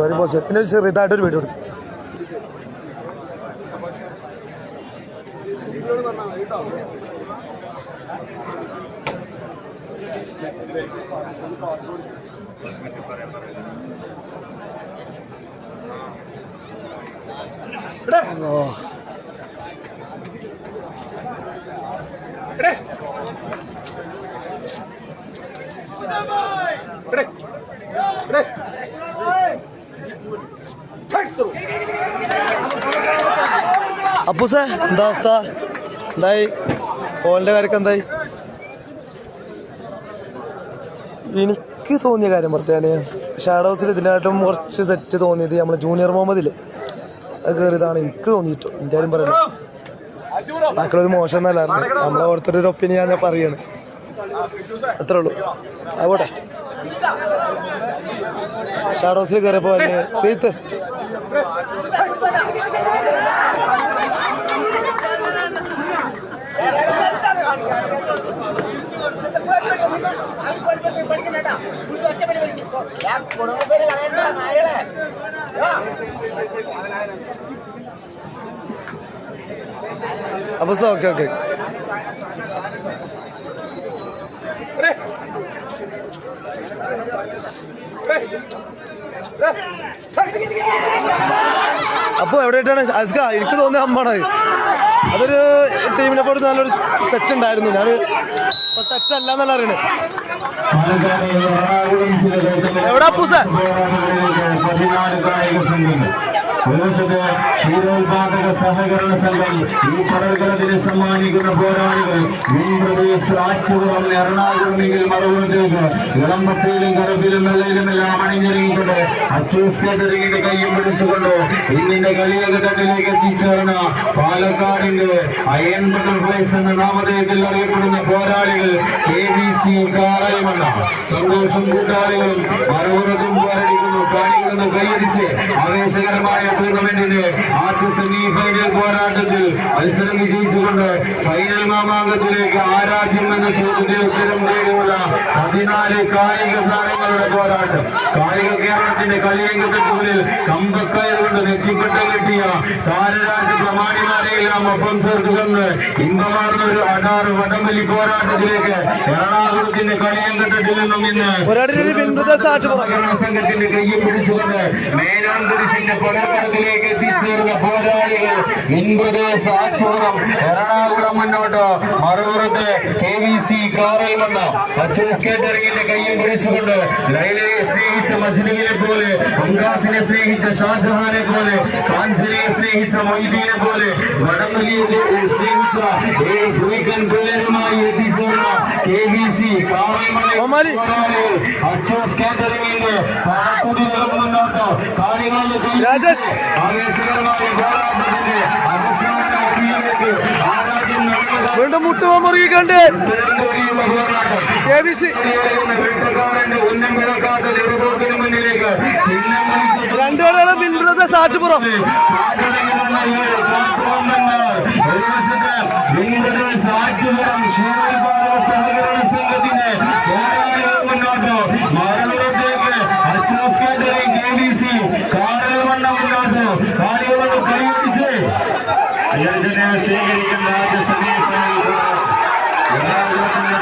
പരിപാടി പോസ്റ്റ് പിന്നെ ചെറുതായിട്ടൊരു വീഡിയോ കൊടുക്കും. അപ്പൂസേ എന്താ അവസ്ഥ? എന്തായി ഫോണിൻ്റെ കാര്യമൊക്കെ എന്തായി? എനിക്ക് തോന്നിയ കാര്യം പറഞ്ഞാൽ ഷാഡോ ഹൗസിൽ ഇതിനായിട്ടും കുറച്ച് സെറ്റ് തോന്നിയത് നമ്മൾ ജൂനിയർ മുഹമ്മദില്ലേ അത് കയറിയതാണ് എനിക്ക് തോന്നിയിട്ടു. എൻ്റെ കാര്യം പറയുന്നത് ബാക്കിയുള്ളൊരു മോശം എന്നല്ലായിരുന്നു, നമ്മളെ ഓരോരുത്തരൊരു ഒപ്പീനിയൻ ഞാൻ പറയാണ്, അത്രേ ഉള്ളൂ. ആവട്ടെ. ഷാഡോ ഹൗസിൽ കയറിയപ്പോൾ ശ്രീത്ത് അപ്പൊ ഓക്കെ ഓക്കെ അപ്പൊ എവിടെയായിട്ടാണ് അസ്ക എനിക്ക് തോന്നിയ അമ്മാണ് അതൊരു ടീമിനെ പോലും നല്ലൊരു സെറ്റ് ഉണ്ടായിരുന്നു. ഞാൻ തെറ്റല്ല എന്നല്ല അറിയണേ. എവിടാ പൂസ ക്ഷീരോത്പാദക സഹകരണ സംഘം ഈ പടർകലത്തിന് സമ്മാനിക്കുന്ന പോരാളികൾ മുൻപ്രദേശം എറണാകുളമെങ്കിൽ മറുപടിയിലേക്ക് ഇളമ്പച്ചയിലും കടപ്പിലും വെള്ളയിലുമെല്ലാം അണിഞ്ഞിറങ്ങിക്കൊണ്ട് അച്ചൂസ് കേറ്ററിങ്ങിന്റെ കയ്യും പിടിച്ചുകൊണ്ട് ഇന്നിന്റെ കളിയേക തട്ടിലേക്ക് എത്തിച്ചേർന്ന പാലക്കാടിന്റെ അയൺ ബട്ടർഫ്ലൈസ് എന്ന നാമധേയത്തിൽ അറിയപ്പെടുന്ന പോരാളികൾ KBC കാറയുമെന്ന സന്തോഷം കൂട്ടാളികളും മറുപുറത്തും പോരടിക്കുന്നു. കാണികളെന്ന് കൈയടിച്ച് ആവേശകരമായ ടൂർണമെന്റിന്റെ ആദ്യ സെമി ഫൈനൽ പോരാട്ടത്തിൽ മത്സരം വിജയിച്ചുകൊണ്ട് ഫൈനൽ മാമാങ്കത്തിലേക്ക് ആരാധ്യം എന്ന ചോദ്യത്തിന് ഉത്തരം തേടിയുള്ള 14 കായിക താരങ്ങളുടെ പോരാട്ടം. കായിക കേരളത്തിന്റെ കളിയങ്കത്തിനുള്ളിൽ കമ്പക്കയർ കൊണ്ട് നെറ്റിപ്പട്ടം കെട്ടിയ താരരാജ പ്രമാണിമാരെയെല്ലാം ഒപ്പം ചേർത്തുകൊണ്ട് ഇമ്പമാർന്ന ഒരു അടാറ് വടംവലി പോരാട്ടത്തിലേക്ക് എറണാകുളത്തിന്റെ കളിയങ്കത്തിൽ നിന്നും ഇന്ന് സംഘത്തിന്റെ കയ്യിൽ പിടിച്ചുകൊണ്ട് മേനാന്തരിശിന്റെ പടക്കടത്തിലേക്ക് എത്തിച്ചേർന്ന പോരാളികൾ ഇൻപ്രദേശ് ആറ്റുപുറം എറണാകുളം മുന്നോട്ട് മറുപുറത്ത് KBC കാറിൽ വന്ന അച്ചൂസ് കേറ്ററിങ്ങിന്റെ കയ്യും പിടിച്ചുകൊണ്ട് ലൈലയെ സ്നേഹിച്ച മജ്നുവിനെ പോലെ മുംതാസിനെ സ്നേഹിച്ച ഷാജഹാനെ പോലെ കാഞ്ചനയെ സ്നേഹിച്ച മൊയ്തീനെ പോലെ വടംവലിയെ സ്നേഹിച്ച പിള്ളേരുമായി എത്തിച്ചേർന്ന KBC കാറിൽ അച്ചൂസ് കേറ്ററിങ്ങിന്റെ പണക്കുതികളും മുന്നോട്ട് കാര്യങ്ങളൊന്ന് ആവേശകരമായ പോരാട്ടത്തിന്റെ അവസാന മതിയിലേക്ക് ആരാധ്യം വീണ്ടും മുട്ടുമുറുകിക്കണ്ട് ഉന്നം കിടക്കാത്ത ചെറുപോക്കിന് മുന്നിലേക്ക് രണ്ടുപേരാണ് ബിൻബ്രദർ സാറ്റുപുറം സാറ്റുപുറം ക്ഷീരോത്പാദക സഹകരണ സംഘത്തിന്റെ പോരാളികൾ മുന്നോട്ട് മറുപുറത്തേക്ക് അച്ചൂസ് കേറ്ററിംഗ് KBC കാറിൽ വണ്ണ മുന്നോട്ട് കാര്യങ്ങളൊന്ന് കൈപിടിച്ച് അയ്യനെ സ്വീകരിക്കുന്ന ആദ്യ സെമിഫൈനൽ എറണാകുളത്തിന്റെ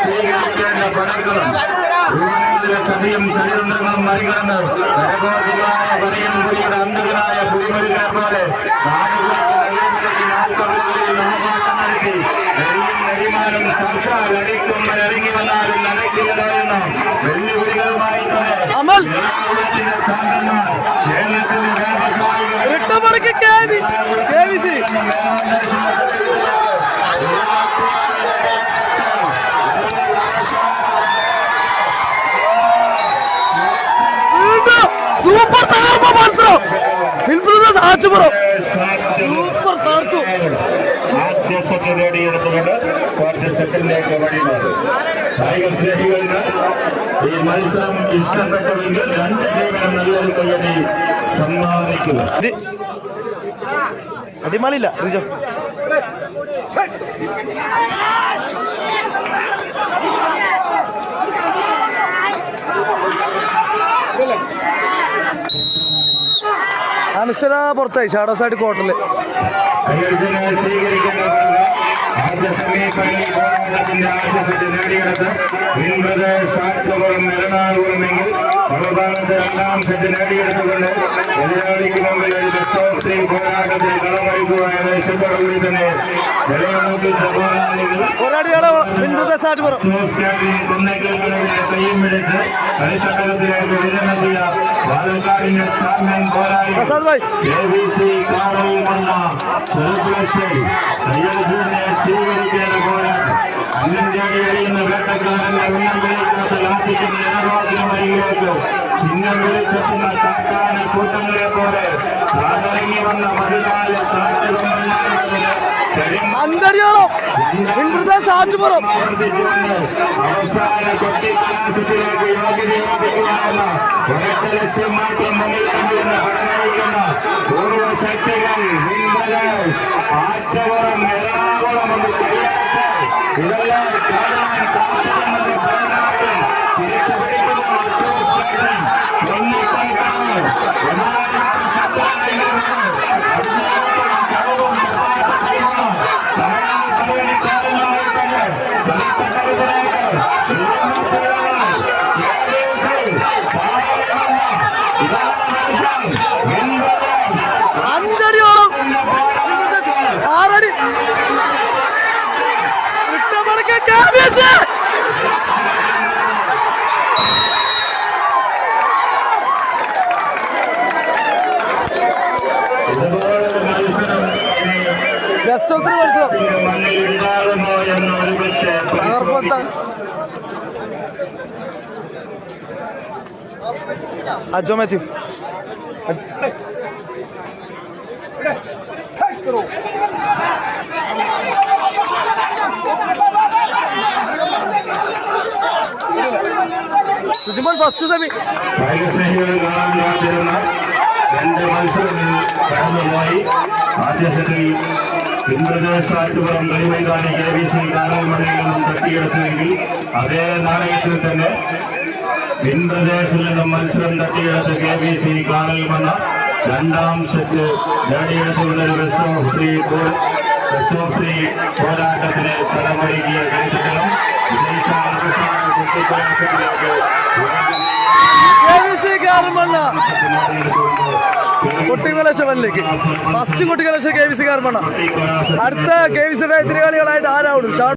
സ്വീകരിക്കേണ്ട പടകളും ചതിയും ചതിയുണ്ടെന്നും മറികടന്ന് പരകോതിയായ വലയം പുലിയുടെ അന്ധകനായ പുലിമരുകനെ പോലെ നടത്തി നെരിമാനം സാക്ഷാൽ ഇറങ്ങി വന്നാലും നടക്കില്ലതായിരുന്ന വെല്ലുവിളികളുമായി തന്നെ എറണാകുളത്തിന്റെ ചാന്തന്മാർ കേരളത്തിന്റെ വ്യവസായികൾ സൂപ്പർ താർപ്പ മത്സരം സൂപ്പർ താർത്തു ആദ്യ സെറ്റ് നേടിയെടുത്തുകൊണ്ട് ക്വാർട്ടർ സെക്കൻഡിലേക്ക് വഴിമാറി. കായിക സ്നേഹികളിന് ഈ മത്സരം ഇഷ്ടപ്പെട്ടെങ്കിൽ 2 ടീമിനും നല്ലൊരു കയ്യടി സമ്മാനിക്കുക. അടിമാലില്ല റിജോ. അനശ്വര പുറത്തായി ഷാഡോസായിട്ട് ക്വാർട്ടറിൽ. ആദ്യ സെമിഫൈനൽ പോരാട്ടത്തിന്റെ ആദ്യ സെറ്റ് നേടിയെടുത്ത് എറണാകുളമെങ്കിൽ മറുഭാഗത്ത് രണ്ടാം സെറ്റ് നേടിയെടുത്തുകൊണ്ട് എതിരാളിക്ക് മുമ്പിൽ ഒരു ബെസ്റ്റ് ഓഫ് 3 പോരാട്ടത്തിൽ കളമഴിക്കുക എന്ന ലക്ഷ്യത്തോടുകൂടി തന്നെ നിലനിർത്തിച്ച കൈയും പിടിച്ച് കളിത്തട്ടകത്തിലേക്ക് വിജയമെത്തിയ പാലക്കാടിന്റെ ചാമ്പ്യൻ പോരാളി ABC കാറിൽ വന്ന ചെറുപ്പുളശ്ശേരി കയ്യടിച്ചതിനെ സ്വീകരിക്കേണ്ട പോരാട്ടം. അന്നം തേടി എറിയുന്ന വേട്ടക്കാരന്റെ ഉന്നം വിളിക്കാത്ത ലാത്തിക്കുന്ന ജനവാദിനമരികിലേക്ക് ചിഹ്നം വിളിച്ചെത്തുന്ന കാക്കാന കൂട്ടങ്ങളെ പോലെ താതിറങ്ങി വന്ന 14 താഴ്ചകൊണ്ടുണ്ടാകുന്നതിന് അവസാന കൊട്ടിക്കലാശത്തിലേക്ക് യോഗ്യതയോഗ്യമാകുന്ന ഒരൊറ്റ ലക്ഷ്യം മാത്രം മുന്നിൽ കണ്ടുവെന്ന് പടനയിക്കുന്ന പൂർവ്വശക്തികൾ വിൻബലേഷ് ആറ്റപുറം എറണാകുളം ഒന്ന് കൈയടച്ച് ഇതെല്ലാം കാണാൻ കാത്തിരുന്നത് പോരാട്ടം തിരിച്ചു പിടിക്കുന്ന മണ്ണിലുണ്ടാകുമോ എന്ന് ഒരുപക്ഷെ അജോ മാത്യു സുജിമോൻ ഫസ്റ്റ് സെമി. കായികസ്നേഹികൾ കാണാൻ കാത്തിരുന്ന 2 മത്സരങ്ങൾ കടന്നുപോയി. ആദ്യ സെറ്റിൽ ഇന്ദ്രദേശ് ആറ്റുപുറം കളിമൈതാനി ABC കാനൽമണയിൽ നിന്നും തട്ടിയെടുത്തുവെങ്കിൽ അതേ നാണയത്തിൽ തന്നെ ഇന്ദ്രദേശിൽ നിന്നും മത്സരം തട്ടിയെടുത്ത് ABC കാനൽമണ്ണ രണ്ടാം സെറ്റ് നേടിയെടുത്തുകൊണ്ടൊരു ബെസ്റ്റ് ഓഫ് 3 പോരാട്ടത്തിന് തലമൊരുക്കിയ കളിത്തട്ടം കുട്ടികലക്ഷമല്ലേക്ക് ഫസ്റ്റ് കുട്ടികലക്ഷം KVC കാർമണ്ണ. അടുത്ത KVCയുടെ എതിരാളികളായിട്ട് ആരാവുള്ളൂ?